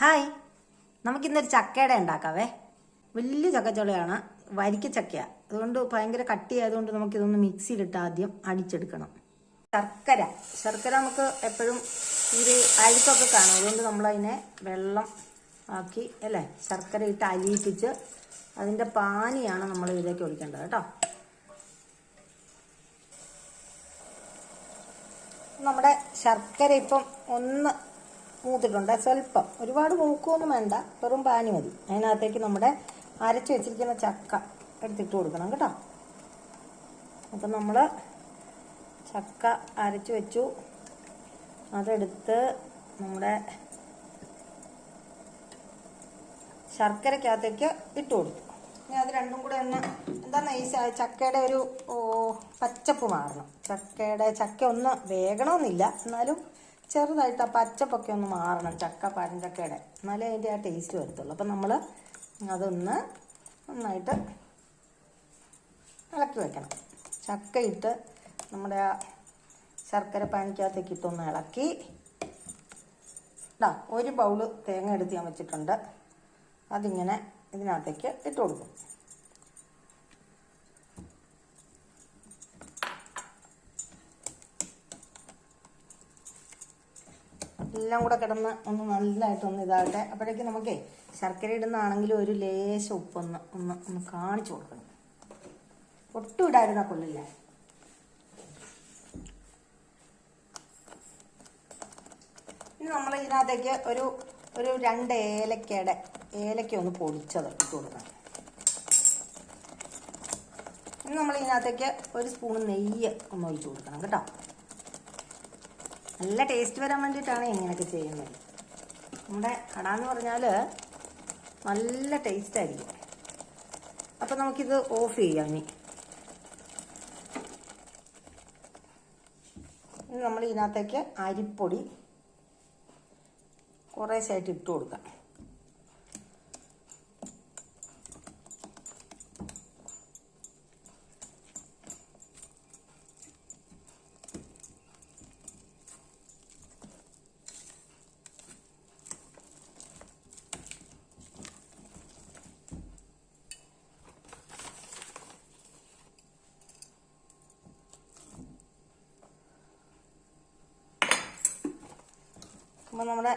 Hi, നമുക്കിന്നൊരു ചക്കയുടെ ഉണ്ടാക്കാവേ. വലിയ ചക്കച്ചുളയാണ്, വരിക്ക ചക്കയാണ്. അതുകൊണ്ട് ഭയങ്കര കട്ടിയായതുകൊണ്ട് നമുക്കിതൊന്ന് മിക്സിയിലിട്ട് ആദ്യം അടിച്ചെടുക്കണം. ശർക്കര നമുക്ക് എപ്പോഴും ഇത് അഴുക്കൊക്കെ കാണും. അതുകൊണ്ട് നമ്മളതിനെ വെള്ളം ആക്കി അല്ലേ, ശർക്കര ഇട്ട് അലിയിപ്പിച്ച് അതിൻ്റെ പാനിയാണ് നമ്മൾ ഇതിലേക്ക് ഒഴിക്കേണ്ടത് കേട്ടോ. നമ്മുടെ ശർക്കര ഇപ്പം ഒന്ന് മൂത്തിട്ടുണ്ട്. സ്വല്പം, ഒരുപാട് മൂക്കൊന്നും വേണ്ട, വെറും പാനി മതി. അതിനകത്തേക്ക് നമ്മുടെ അരച്ച് വെച്ചിരിക്കുന്ന ചക്ക എടുത്തിട്ട് കൊടുക്കണം കേട്ടോ. അപ്പം നമ്മൾ ചക്ക അരച്ച് വെച്ചു, അതെടുത്ത് നമ്മുടെ ശർക്കരക്കകത്തേക്ക് ഇട്ട് കൊടുത്തു. ഇനി അത് രണ്ടും കൂടെ ഒന്ന് എന്താ നൈസായി ചക്കയുടെ ഒരു പച്ചപ്പ് മാറണം. ചക്ക ഒന്ന് വേകണമെന്നില്ല, എന്നാലും ചെറുതായിട്ട് ആ പച്ചപ്പൊക്കെ ഒന്ന് മാറണം പഴഞ്ചക്കയുടെ, എന്നാലേ അതിൻ്റെ ആ ടേസ്റ്റ് വരത്തുള്ളൂ. അപ്പം നമ്മൾ അതൊന്ന് നന്നായിട്ട് ഇളക്കി വെക്കണം. ചക്ക ഇട്ട് നമ്മുടെ ആ ശർക്കര പാനിക്കകത്തേക്ക് ഇട്ടൊന്ന് ഇളക്കി. ഒരു ബൗള് തേങ്ങ എടുത്ത് ഞാൻ വെച്ചിട്ടുണ്ട്, അതിങ്ങനെ ഇതിനകത്തേക്ക് ഇട്ട് കൊടുക്കും. എല്ലാം കൂടെ കിടന്ന് ഒന്ന് നല്ലതായിട്ടൊന്ന് ഇതാകട്ടെ. അപ്പോഴേക്കും നമുക്കേ ശർക്കര ഇടുന്നതാണെങ്കിലും ഒരു ലേശം ഉപ്പൊന്ന് കാണിച്ചു കൊടുക്കണം. ഒട്ടും ഇടായിരുന്ന കൊള്ളില്ല. ഇനി നമ്മൾ ഇതിനകത്തേക്ക് ഒരു 2 ഏലക്ക ഒന്ന് പൊടിച്ചത് ഇട്ട് കൊടുക്കണം. ഇനി നമ്മൾ ഇതിനകത്തേക്ക് 1 സ്പൂൺ നെയ്യ് ഒന്ന് ഒഴിച്ചു കൊടുക്കണം കേട്ടോ. നല്ല ടേസ്റ്റ് വരാൻ വേണ്ടിയിട്ടാണ് ഇങ്ങനെയൊക്കെ ചെയ്യുന്നത്. നമ്മുടെ കട എന്ന് പറഞ്ഞാൽ നല്ല ടേസ്റ്റ് ആയിരിക്കും. അപ്പം നമുക്കിത് ഓഫ് ചെയ്യാം. ഇനി നമ്മൾ ഇതിനകത്തേക്ക് അരിപ്പൊടി കുറേശ്ശായിട്ട് ഇട്ട് കൊടുക്കാം. അപ്പോൾ നമ്മുടെ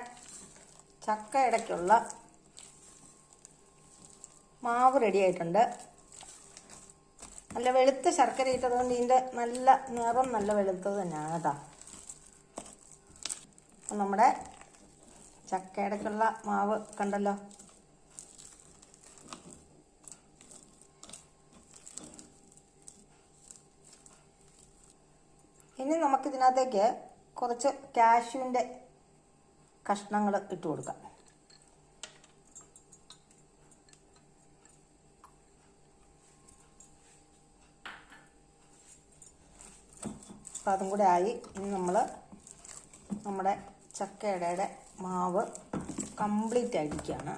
ചക്ക ഇടയ്ക്കുള്ള മാവ് റെഡി ആയിട്ടുണ്ട്. നല്ല വെളുത്ത ശർക്കര ഇട്ടതുകൊണ്ട് ഇതിൻ്റെ നല്ല നിറം നല്ല വെളുത്തത് തന്നെയാണ് കേട്ടോ. അപ്പം നമ്മുടെ ചക്ക ഇടയ്ക്കുള്ള മാവ് കണ്ടല്ലോ. ഇനി നമുക്കിതിനകത്തേക്ക് കുറച്ച് കാഷ്യൂവിൻ്റെ കഷ്ണങ്ങൾ ഇട്ട് കൊടുക്കാം. അപ്പം അതും കൂടെ ആയി. ഇനി നമ്മൾ നമ്മുടെ ചക്കയുടെ മാവ് കംപ്ലീറ്റ് ആയിരിക്കുകയാണ്.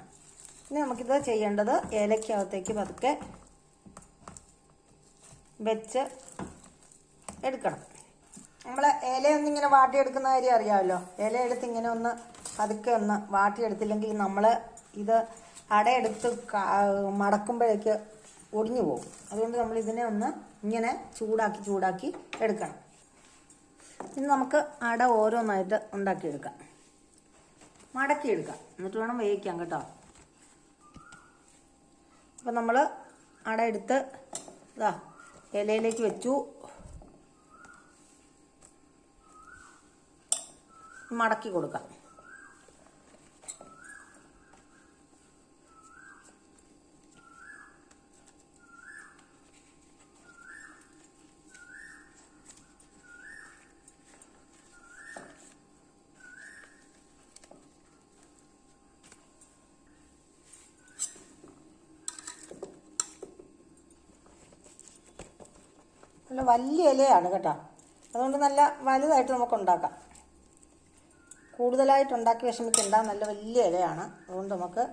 ഇനി നമുക്കിത് ചെയ്യേണ്ടത് ഏലക്കകത്തേക്ക് പതുക്കെ വെച്ച് എടുക്കണം. നമ്മൾ ഇലയൊന്നിങ്ങനെ വാട്ടിയെടുക്കുന്ന കാര്യം അറിയാമല്ലോ. ഇല എടുത്ത് ഇങ്ങനെ ഒന്ന് പതുക്കെ ഒന്ന് വാട്ടിയെടുത്തില്ലെങ്കിൽ നമ്മൾ ഇത് അടയെടുത്ത് മടക്കുമ്പോഴേക്ക് ഒടിഞ്ഞു പോകും. അതുകൊണ്ട് നമ്മൾ ഇതിനെ ഒന്ന് ഇങ്ങനെ ചൂടാക്കി എടുക്കണം. ഇനി നമുക്ക് അട ഓരോന്നായിട്ട് ഉണ്ടാക്കിയെടുക്കാം, മടക്കിയെടുക്കാം, എന്നിട്ട് വേണം വേവിക്കാൻ കേട്ടോ. അപ്പം നമ്മൾ അട എടുത്ത് ഇതാ ഇലയിലേക്ക് വെച്ചു, മടക്കി കൊടുക്കാം. നല്ല വലിയ ഇലയാണ് കേട്ടോ, അതുകൊണ്ട് നല്ല വലുതായിട്ട് നമുക്ക് ഉണ്ടാക്കാം. കൂടുതലായിട്ട് ഉണ്ടാക്കി വിഷമിക്കണ്ട, നല്ല വലിയ ഇലയാണ്. അതുകൊണ്ട് നമുക്ക്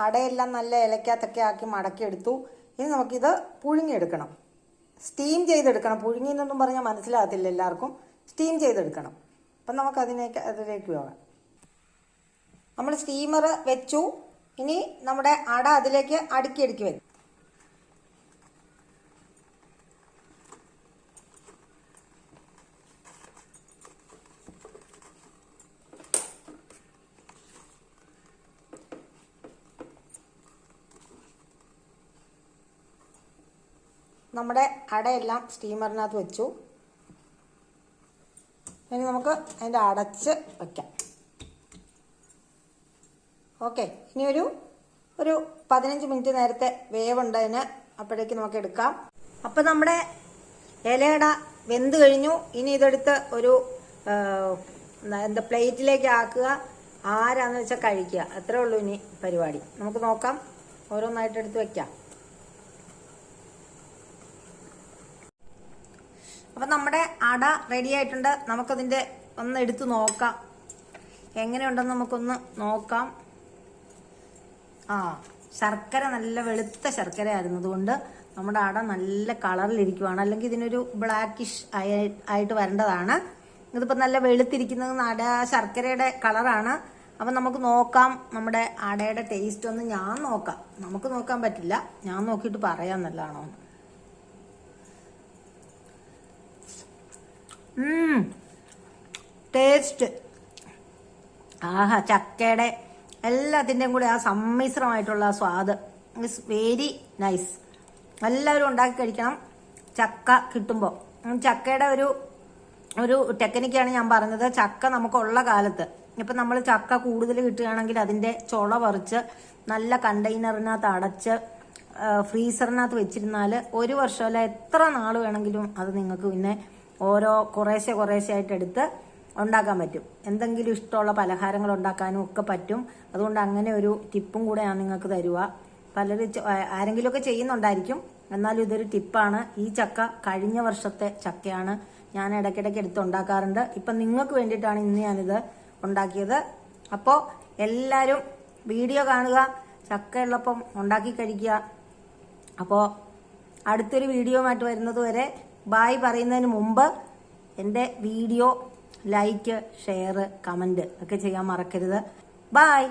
അടയെല്ലാം നല്ല ഇലക്കകത്തൊക്കെ ആക്കി മടക്കിയെടുത്തു. ഇനി നമുക്കിത് പുഴുങ്ങിയെടുക്കണം, സ്റ്റീം ചെയ്തെടുക്കണം. പുഴുങ്ങി എന്നൊന്നും പറഞ്ഞാൽ മനസ്സിലാകത്തില്ല എല്ലാവർക്കും. സ്റ്റീം ചെയ്തെടുക്കണം. അപ്പം നമുക്ക് അതിലേക്ക് പോകാം. നമ്മൾ സ്റ്റീമർ വെച്ചു. ഇനി നമ്മുടെ അട അതിലേക്ക് അടുക്കി വരും. നമ്മുടെ അടയെല്ലാം സ്റ്റീമറിനകത്ത് വെച്ചു. ഇനി നമുക്ക് അതിൻ്റെ അടച്ച് വയ്ക്കാം. ഓക്കെ, ഇനി ഒരു 15 മിനിറ്റ് നേരത്തെ വേവുണ്ടതിന്. അപ്പോഴേക്ക് നമുക്ക് എടുക്കാം. അപ്പം നമ്മുടെ ഇലയട വെന്ത് കഴിഞ്ഞു. ഇനി ഇതെടുത്ത് ഒരു പ്ലേറ്റിലേക്ക് ആക്കുക. ആരാന്ന് വെച്ചാൽ കഴിക്കുക. അത്രേ ഉള്ളൂ ഇനി പരിപാടി. നമുക്ക് നോക്കാം, ഓരോന്നായിട്ട് എടുത്ത് വെക്കാം. അപ്പം നമ്മുടെ അട റെഡി ആയിട്ടുണ്ട്. നമുക്കതിൻ്റെ ഒന്ന് എടുത്ത് നോക്കാം, എങ്ങനെയുണ്ടെന്ന് നമുക്കൊന്ന് നോക്കാം. ശർക്കര നല്ല വെളുത്ത ശർക്കര ആയിരുന്നതുകൊണ്ട് നമ്മുടെ അട നല്ല കളറിലിരിക്കുവാണ്. അല്ലെങ്കിൽ ഇതിനൊരു ബ്ലാക്കിഷ് ആയിട്ട് വരേണ്ടതാണ്. ഇതിപ്പോൾ നല്ല വെളുത്തിരിക്കുന്നത് അട ശർക്കരയുടെ കളറാണ്. അപ്പം നമുക്ക് നോക്കാം നമ്മുടെ അടയുടെ ടേസ്റ്റ് ഒന്ന്. ഞാൻ നോക്കാം, നമുക്ക് നോക്കാൻ പറ്റില്ല, ഞാൻ നോക്കിയിട്ട് പറയാം നല്ലതാണോ. ടേസ്റ്റ്, ആഹാ, ചക്കയുടെ എല്ലാത്തിൻ്റെയും കൂടെ ആ സമ്മിശ്രമായിട്ടുള്ള സ്വാദ് ഇസ് വെരി നൈസ്. എല്ലാവരും ഉണ്ടാക്കി കഴിക്കണം ചക്ക കിട്ടുമ്പോൾ. ചക്കയുടെ ഒരു ടെക്നിക്കാണ് ഞാൻ പറഞ്ഞത്. ചക്ക നമുക്കുള്ള കാലത്ത് ഇപ്പം നമ്മൾ ചക്ക കൂടുതൽ കിട്ടുകയാണെങ്കിൽ അതിൻ്റെ ചുള പറിച്ച് നല്ല കണ്ടെയ്നറിനകത്ത് അടച്ച് ഫ്രീസറിനകത്ത് വെച്ചിരുന്നാൽ 1 വർഷമല്ല എത്ര നാൾ വേണമെങ്കിലും അത് നിങ്ങൾക്ക് പിന്നെ കുറേശ്ശെ ആയിട്ട് എടുത്ത് ഉണ്ടാക്കാൻ പറ്റും. എന്തെങ്കിലും ഇഷ്ടമുള്ള പലഹാരങ്ങൾ ഉണ്ടാക്കാനും ഒക്കെ പറ്റും. അതുകൊണ്ട് അങ്ങനെ ഒരു ടിപ്പും കൂടെ ഞാൻ നിങ്ങൾക്ക് തരുക. ആരെങ്കിലുമൊക്കെ ചെയ്യുന്നുണ്ടായിരിക്കും, എന്നാലും ഇതൊരു ടിപ്പാണ്. ഈ ചക്ക കഴിഞ്ഞ വർഷത്തെ ചക്കയാണ്. ഞാൻ ഇടയ്ക്കിടയ്ക്ക് എടുത്ത് ഉണ്ടാക്കാറുണ്ട്. ഇപ്പം നിങ്ങൾക്ക് വേണ്ടിയിട്ടാണ് ഇന്ന് ഞാനിത് ഉണ്ടാക്കിയത്. അപ്പോൾ എല്ലാവരും വീഡിയോ കാണുക, ചക്ക ഉള്ളപ്പം ഉണ്ടാക്കി കഴിക്കുക. അപ്പോൾ അടുത്തൊരു വീഡിയോയുമായിട്ട് വരുന്നത് വരെ ബായ് പറയുന്നതിന് മുമ്പ് എൻ്റെ വീഡിയോ ലൈക്ക്, ഷെയർ, കമൻറ്റ് ഒക്കെ ചെയ്യാൻ മറക്കരുത്. ബായ്.